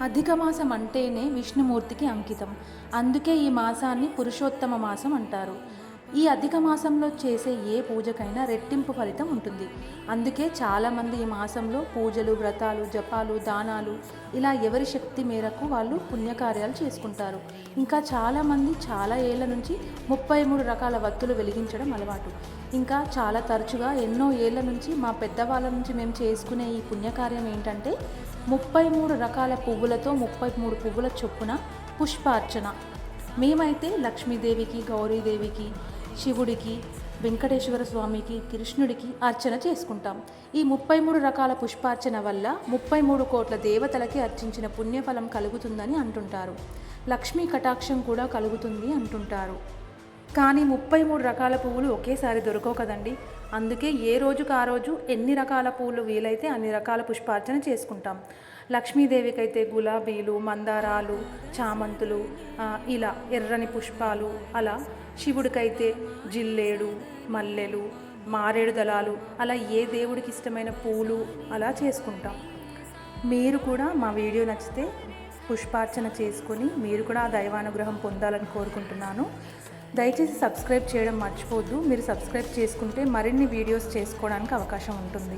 అధిక మాసం అంటేనే విష్ణుమూర్తికి అంకితం. అందుకే ఈ మాసాన్ని పురుషోత్తమ మాసం అంటారు. ఈ అధిక మాసంలో చేసే ఏ పూజకైనా రెట్టింపు ఫలితం ఉంటుంది. అందుకే చాలామంది ఈ మాసంలో పూజలు, వ్రతాలు, జపాలు, దానాలు ఇలా ఎవరి శక్తి మేరకు వాళ్ళు పుణ్యకార్యాలు చేసుకుంటారు. ఇంకా చాలామంది చాలా ఏళ్ల నుంచి 33 రకాల వత్తులు వెలిగించడం అలవాటు. ఇంకా చాలా తరచుగా ఎన్నో ఏళ్ల నుంచి మా పెద్దవాళ్ళ నుంచి మేము చేసుకునే ఈ పుణ్యకార్యం ఏంటంటే 33 రకాల పువ్వులతో 33 పువ్వుల చొప్పున పుష్పార్చన. మేమైతే లక్ష్మీదేవికి, గౌరీదేవికి, శివుడికి, వెంకటేశ్వర స్వామికి, కృష్ణుడికి అర్చన చేసుకుంటాం. ఈ 33 రకాల పుష్పార్చన వల్ల 33 కోట్ల దేవతలకి అర్చించిన పుణ్యఫలం కలుగుతుందని అంటుంటారు. లక్ష్మీ కటాక్షం కూడా కలుగుతుంది అంటుంటారు. కానీ 33 రకాల పువ్వులు ఒకేసారి దొరకవు కదండి. అందుకే ఏ రోజుకు ఆ రోజు ఎన్ని రకాల పువ్వులు వీలైతే అన్ని రకాల పుష్పార్చన చేసుకుంటాం. లక్ష్మీదేవికి అయితే గులాబీలు, మందారాలు, చామంతులు, ఇలా ఎర్రని పుష్పాలు, అలా శివుడికైతే జిల్లేడు, మల్లెలు, మారేడు దళాలు, అలా ఏ దేవుడికి ఇష్టమైన పూలు అలా చేసుకుంటాం. మీరు కూడా మా వీడియో నచ్చితే పుష్పార్చన చేసుకొని మీరు కూడా ఆ దైవానుగ్రహం పొందాలని కోరుకుంటున్నాను. దయచేసి సబ్స్క్రైబ్ చేయడం మర్చిపోవద్దు. మీరు సబ్స్క్రైబ్ చేసుకుంటే మరిన్ని వీడియోస్ చేసుకోవడానికి అవకాశం ఉంటుంది.